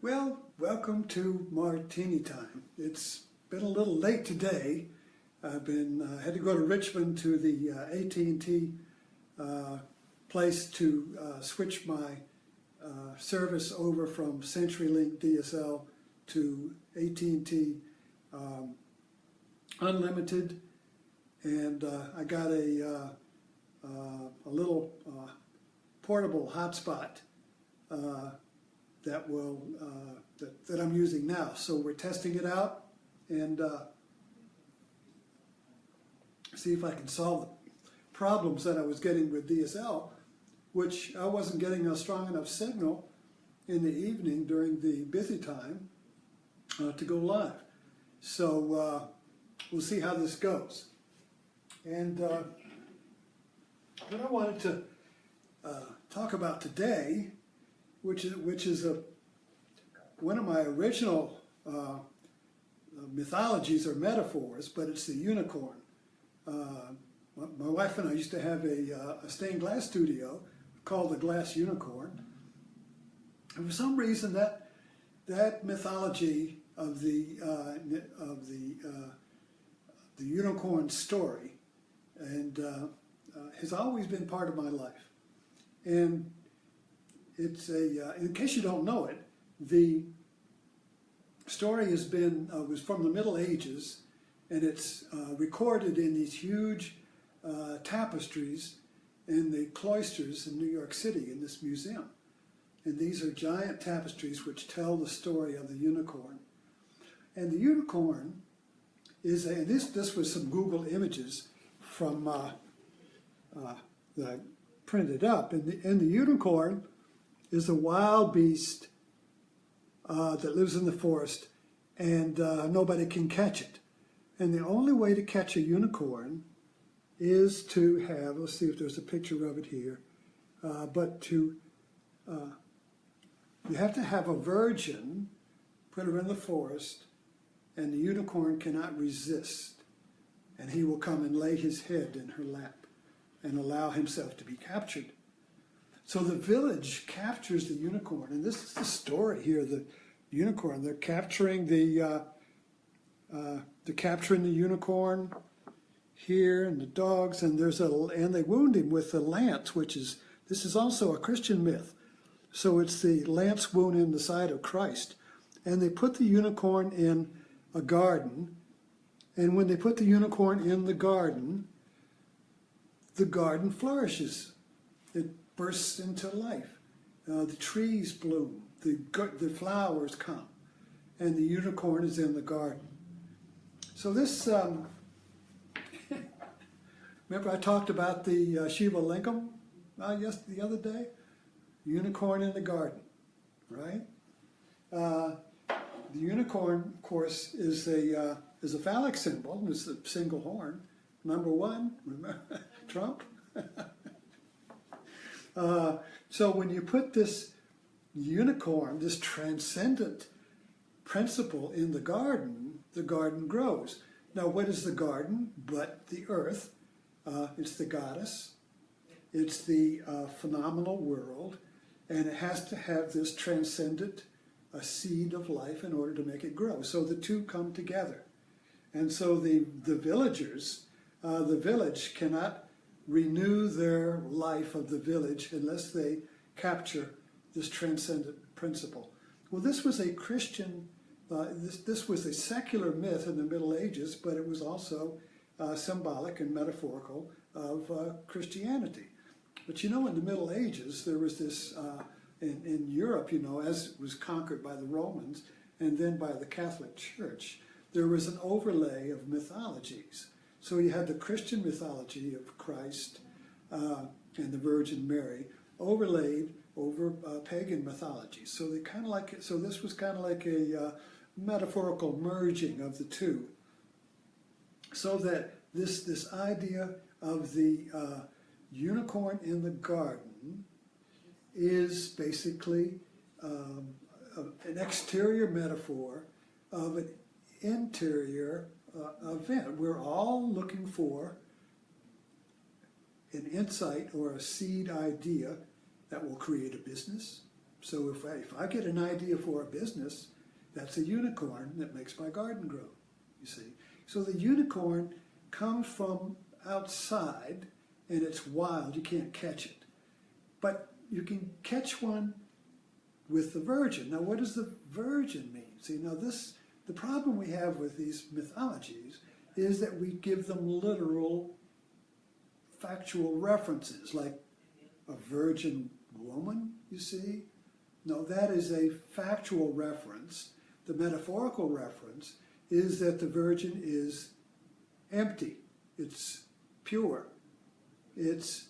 Well, welcome to Martini Time. It's been a little late today. I've had to go to Richmond to the AT&T place to switch my service over from CenturyLink DSL to AT&T Unlimited, and I got a little portable hotspot that that I'm using now. So we're testing it out and see if I can solve the problems that I was getting with DSL, which I wasn't getting a strong enough signal in the evening during the busy time to go live. So we'll see how this goes. And what I wanted to talk about today, which is one of my original mythologies or metaphors, but it's the unicorn. My wife and I used to have a stained glass studio called the Glass Unicorn, and for some reason that mythology of the unicorn story and has always been part of my life. And it's in case you don't know it, the story was from the Middle Ages, and it's recorded in these huge tapestries in the cloisters in New York City in this museum. And these are giant tapestries which tell the story of the unicorn. And the unicorn is this was some Google images from that I printed up, and the unicorn is a wild beast that lives in the forest, and nobody can catch it. And the only way to catch a unicorn is to have, let's see if there's a picture of it here, you have to have a virgin, put her in the forest, and the unicorn cannot resist. And he will come and lay his head in her lap and allow himself to be captured. So the village captures the unicorn, and this is the story here. The unicorn, they're capturing the unicorn here, and the dogs, and and they wound him with the lance, this is also a Christian myth. So it's the lance wound in the side of Christ, and they put the unicorn in a garden, and when they put the unicorn in the garden flourishes. It bursts into life. The trees bloom, the flowers come, and the unicorn is in the garden. So this, remember I talked about the Shiva Lingam the other day? Unicorn in the garden, right? The unicorn, of course, is a phallic symbol. It's a single horn. Number one, remember, Trump. So when you put this unicorn, this transcendent principle in the garden grows. Now, what is the garden but the earth? It's the goddess. It's the phenomenal world, and it has to have this transcendent seed of life in order to make it grow. So the two come together. And so the villagers, the village cannot renew their life of the village unless they capture this transcendent principle. Well, this was a Christian, this was a secular myth in the Middle Ages, but it was also symbolic and metaphorical of Christianity. But in the Middle Ages, there was this, in Europe, as it was conquered by the Romans and then by the Catholic Church, there was an overlay of mythologies. So you had the Christian mythology of Christ and the Virgin Mary overlaid over pagan mythology. So this was kind of like a metaphorical merging of the two. So that this idea of the unicorn in the garden is basically an exterior metaphor of an interior event. We're all looking for an insight or a seed idea that will create a business, So if I get an idea for a business, that's a unicorn that makes my garden grow, you see. So the unicorn comes from outside, and it's wild. You can't catch it. But you can catch one with the virgin. Now, what does the virgin mean? See, now the problem we have with these mythologies is that we give them literal, factual references, like a virgin woman, you see? No, that is a factual reference. The metaphorical reference is that the virgin is empty. It's pure. It's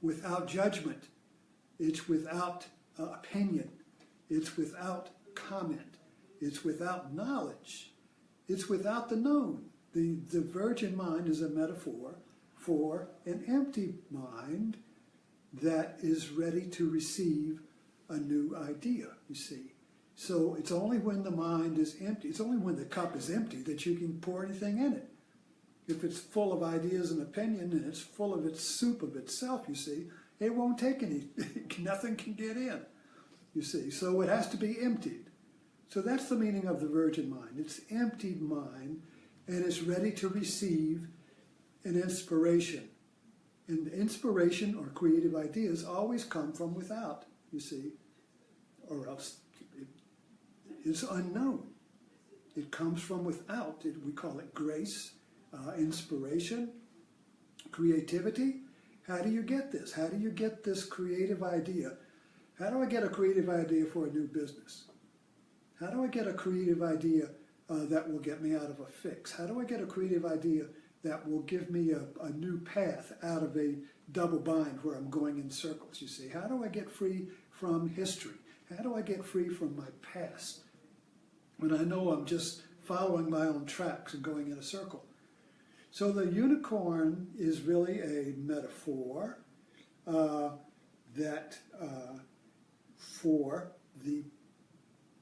without judgment. It's without opinion. It's without comment. It's without knowledge. It's without the known. The virgin mind is a metaphor for an empty mind that is ready to receive a new idea, you see. So it's only when the mind is empty, it's only when the cup is empty that you can pour anything in it. If it's full of ideas and opinion and it's full of its soup of itself, you see, it won't take any, nothing can get in, you see. So it has to be emptied. So that's the meaning of the virgin mind. It's emptied mind, and it's ready to receive an inspiration. And inspiration or creative ideas always come from without, you see, or else it's unknown. It comes from without. We call it grace, inspiration, creativity. How do you get this? How do you get this creative idea? How do I get a creative idea for a new business? How do I get a creative idea that will get me out of a fix? How do I get a creative idea that will give me a new path out of a double bind where I'm going in circles, you see? How do I get free from history? How do I get free from my past when I know I'm just following my own tracks and going in a circle? So the unicorn is really a metaphor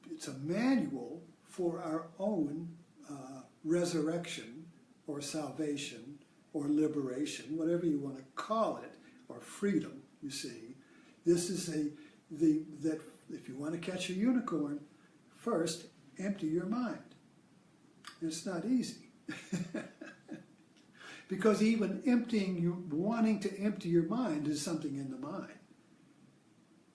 it's a manual for our own resurrection or salvation or liberation, whatever you want to call it, or freedom, you see. This is that if you want to catch a unicorn, first empty your mind. It's not easy. Because even wanting to empty your mind is something in the mind.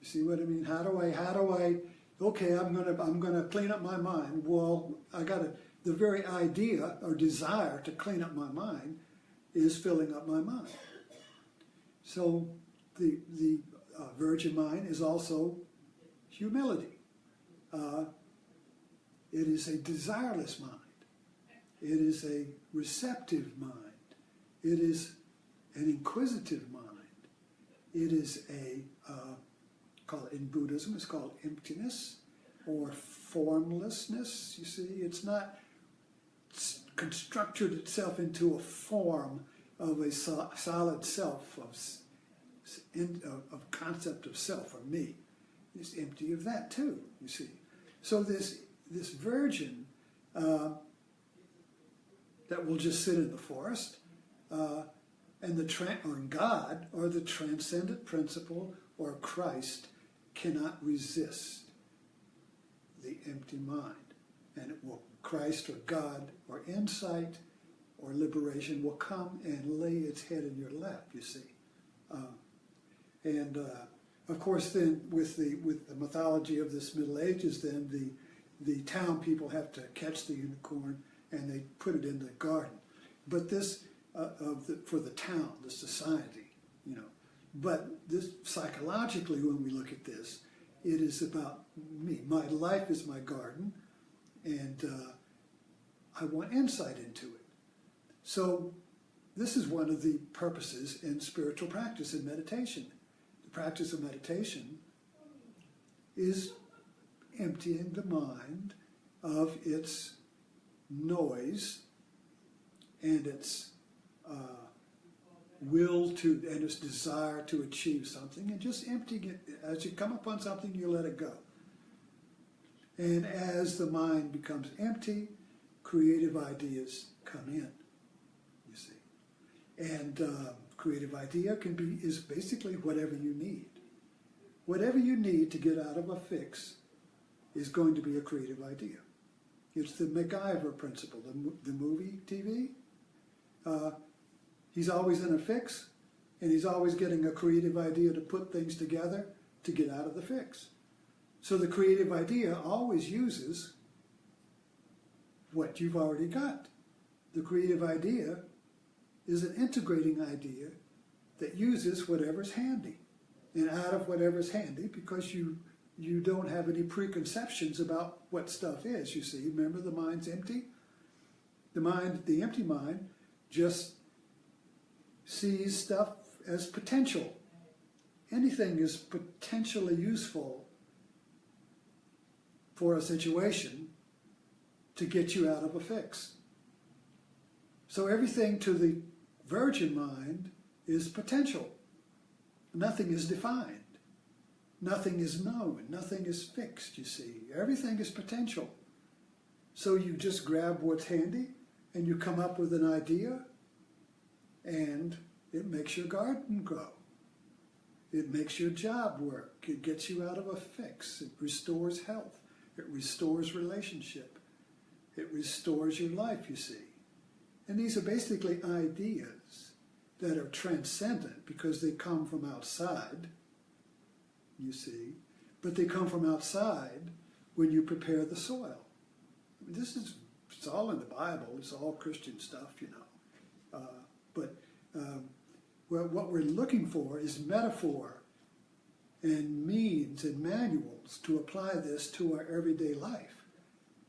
You see what I mean? How do I, okay, I'm gonna clean up my mind. Well, the very idea or desire to clean up my mind is filling up my mind. So the virgin mind is also humility. It is a desireless mind. It is a receptive mind. It is an inquisitive mind. It is in Buddhism, it's called emptiness or formlessness. You see, it's not constructed itself into a form of a solid self, of concept of self or me. It's empty of that too, you see. So this virgin that will just sit in the forest, and God or the transcendent principle or Christ cannot resist the empty mind, and Christ or God or insight or liberation will come and lay its head in your lap, you see. Of course, then with the mythology of this Middle Ages, then the town people have to catch the unicorn and they put it in the garden. But this for the town, the society, you know. But this psychologically, when we look at this, it is about me. My life is my garden, and I want insight into it. So this is one of the purposes in spiritual practice and meditation. The practice of meditation is emptying the mind of its noise and its will to, and its desire to achieve something, and just emptying it. As you come upon something, you let it go. And as the mind becomes empty, creative ideas come in, you see. And creative idea is basically whatever you need. whatever you need to get out of a fix is going to be a creative idea. It's the MacGyver principle, the movie, TV. He's always in a fix, and he's always getting a creative idea to put things together to get out of the fix. So the creative idea always uses what you've already got. The creative idea is an integrating idea that uses whatever's handy. And out of whatever's handy, because you don't have any preconceptions about what stuff is, you see. Remember, the mind's empty? The empty mind just sees stuff as potential. Anything is potentially useful for a situation to get you out of a fix. So everything to the virgin mind is potential. Nothing is defined. Nothing is known. Nothing is fixed, you see. Everything is potential. So you just grab what's handy and you come up with an idea, and it makes your garden grow. It makes your job work. It gets you out of a fix. It restores health. It restores relationship. It restores your life, you see. And these are basically ideas that are transcendent because they come from outside, you see. But they come from outside when you prepare the soil. I mean, it's all in the Bible. It's all Christian stuff, you know. Well, what we're looking for is metaphor and means and manuals to apply this to our everyday life,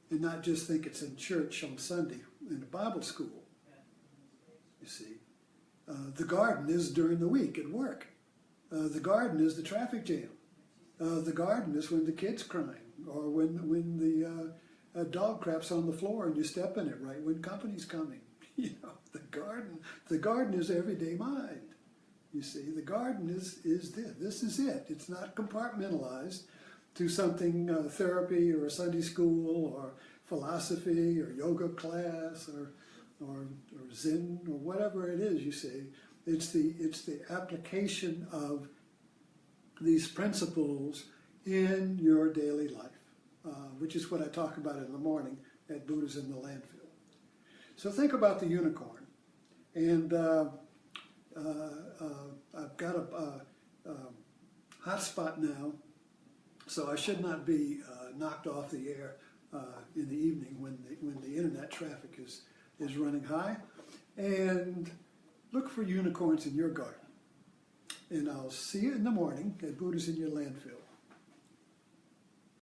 and not just think it's in church on Sunday in a Bible school. You see, the garden is during the week at work. The garden is the traffic jam. The garden is when the kid's crying, or when the dog craps on the floor and you step in it right when company's coming. You know, the garden is everyday mind. You see, the garden is this. This is it. It's not compartmentalized to something, therapy or Sunday school or philosophy or yoga class or Zen or whatever it is, you see. It's the application of these principles in your daily life, which is what I talk about in the morning at Buddha's in the Landfill. So think about the unicorn. And I've got a hot spot now, so I should not be knocked off the air in the evening when the internet traffic is running high. And look for unicorns in your garden. And I'll see you in the morning at Buddha's in your Landfill.